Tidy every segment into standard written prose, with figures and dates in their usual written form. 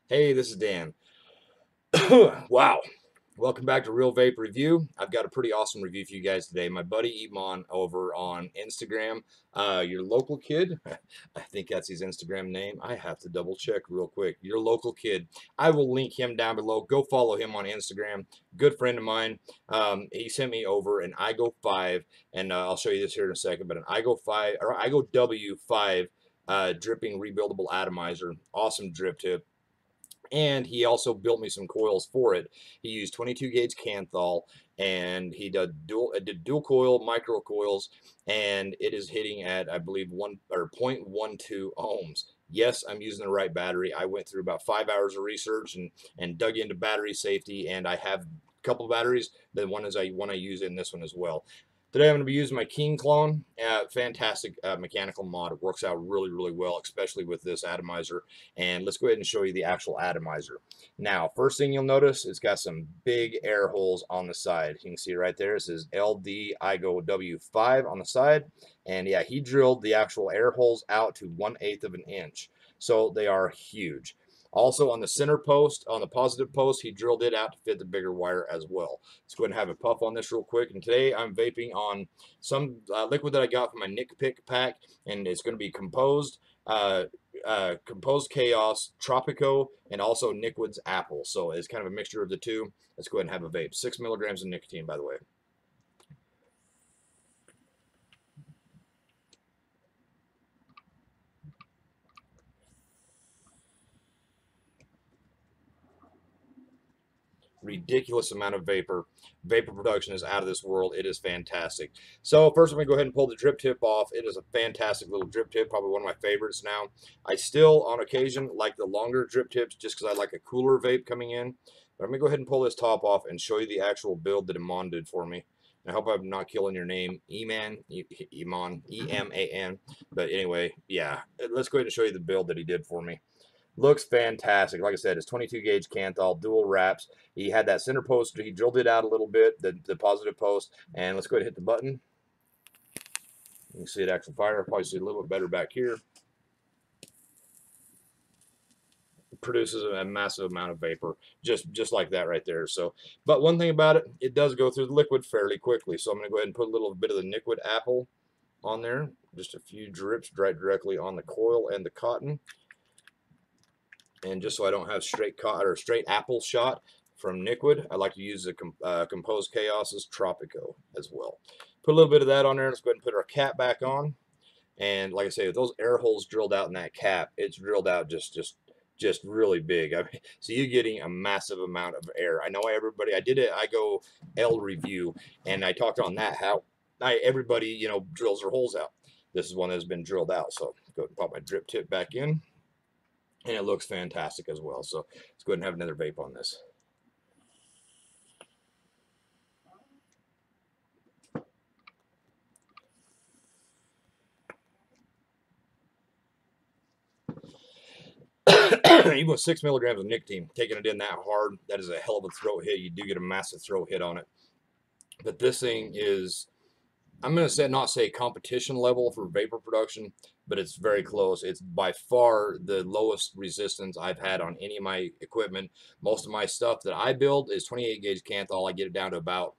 Hey, this is Dan. Wow. Welcome back to Real Vape Review. I've got a pretty awesome review for you guys today. My buddy Eman over on Instagram, your local kid, I think that's his Instagram name. I have to double check real quick. Your local kid. I will link him down below. Go follow him on Instagram. Good friend of mine. He sent me over an IGO 5, and I'll show you this here in a second, but an IGO 5 or IGO W5 dripping rebuildable atomizer. Awesome drip tip. And he also built me some coils for it. He used 22 gauge Canthal, and he did dual coil micro coils, and it is hitting at, I believe, 0.12 ohms. Yes, I'm using the right battery. I went through about 5 hours of research and dug into battery safety, and I have a couple of batteries. The one is one I use in this one as well. Today I'm going to be using my King clone. Fantastic mechanical mod. It works out really, really well, especially with this atomizer. And let's go ahead and show you the actual atomizer. Now, first thing you'll notice, it's got some big air holes on the side. You can see right there, it says LD IGO W5 on the side. And yeah, he drilled the actual air holes out to 1/8 of an inch. So they are huge. Also on the center post, on the positive post, he drilled it out to fit the bigger wire as well. Let's go ahead and have a puff on this real quick. And today I'm vaping on some liquid that I got from my Nick Pick pack, and it's going to be composed Chaos, Tropico, and also Nickwood's Apple. So it's kind of a mixture of the two. Let's go ahead and have a vape. 6 milligrams of nicotine, by the way. Ridiculous amount of vapor. Vapor production is out of this world. It is fantastic. So first I'm going to go ahead and pull the drip tip off. It is a fantastic little drip tip, probably one of my favorites now. I still, on occasion, like the longer drip tips just because I like a cooler vape coming in. But I'm going to go ahead and pull this top off and show you the actual build that Eman did for me. I hope I'm not killing your name, Eman, E-M-A-N. But anyway, yeah, let's go ahead and show you the build that he did for me. Looks fantastic. Like I said, it's 22 gauge Canthal, dual wraps. He had that center post. He drilled it out a little bit, the positive post. And let's go ahead and hit the button. You can see it actually fire. I'll probably see it a little bit better back here. It produces a massive amount of vapor, just like that right there. So, but one thing about it, it does go through the liquid fairly quickly. So I'm going to go ahead and put a little bit of the Nickwood Apple on there. Just a few drips right directly on the coil and the cotton. And just so I don't have straight cotton or straight apple shot from Nickwood, I like to use the Composed Chaos's Tropico as well. Put a little bit of that on there. Let's go ahead and put our cap back on. And like I say, with those air holes drilled out in that cap, it's drilled out just really big. I mean, so you're getting a massive amount of air. I know everybody. I did it. I go L review, and I talked on that how everybody drills their holes out. This is one that's been drilled out. So go ahead and pop my drip tip back in. And it looks fantastic as well. So let's go ahead and have another vape on this. Even with 6 milligrams of nicotine, taking it in that hard, that is a hell of a throat hit. You do get a massive throat hit on it. But this thing is, I'm going to not say competition level for vapor production, but it's very close. It's by far the lowest resistance I've had on any of my equipment. Most of my stuff that I build is 28 gauge Canthal. I get it down to about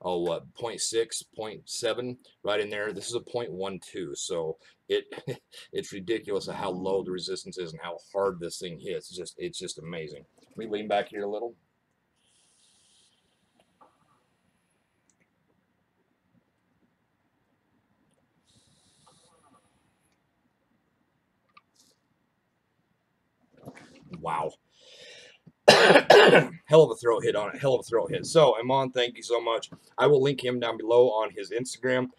0.6, 0.7 right in there. This is a 0.12, so it's ridiculous how low the resistance is and how hard this thing hits. It's just amazing. Let me lean back here a little. Wow. Hell of a throat hit on it. Hell of a throat hit. So, Eman, thank you so much. I will link him down below on his Instagram.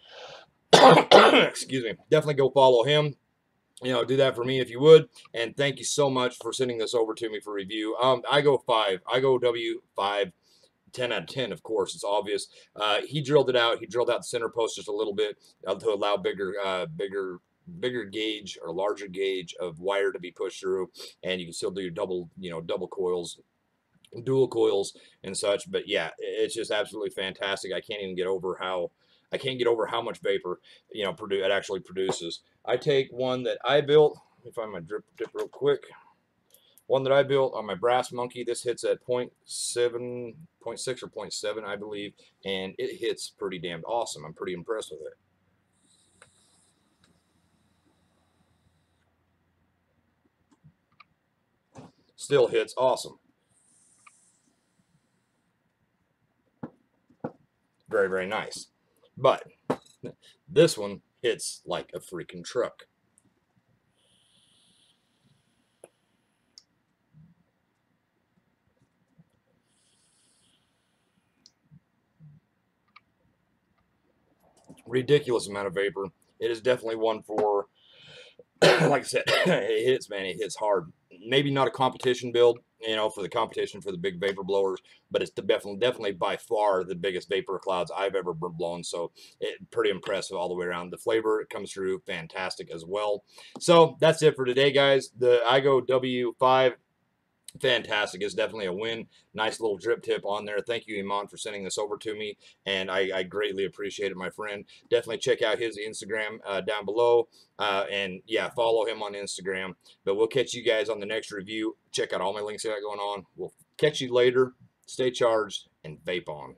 Excuse me. Definitely go follow him. Do that for me if you would. And thank you so much for sending this over to me for review. I go W5, 10 out of 10, of course. It's obvious. He drilled it out. He drilled out the center post just a little bit to allow bigger gauge or larger gauge of wire to be pushed through, and you can still do your double coils, dual coils and such. But yeah, it's just absolutely fantastic. I can't get over how much vapor it actually produces. I take one that I built. Let me find my drip tip real quick. One that I built on my Brass Monkey, this hits at 0.7, 0.6 or 0.7, I believe, and it hits pretty damn awesome. I'm pretty impressed with it. Still hits awesome. Very, very nice. But this one hits like a freaking truck. Ridiculous amount of vapor. It is definitely one for, like I said, it hits, man. It hits hard. Maybe not a competition build, you know, for the competition for the big vapor blowers, but it's definitely by far the biggest vapor clouds I've ever blown. So pretty impressive all the way around. The flavor, it comes through fantastic as well. So that's it for today, guys. The IGO W5, fantastic. It's definitely a win. Nice little drip tip on there. Thank you, Eman, for sending this over to me, and I greatly appreciate it, my friend. Definitely check out his Instagram down below, and yeah, follow him on Instagram. But we'll catch you guys on the next review. Check out all my links I got going on. We'll catch you later. Stay charged and vape on.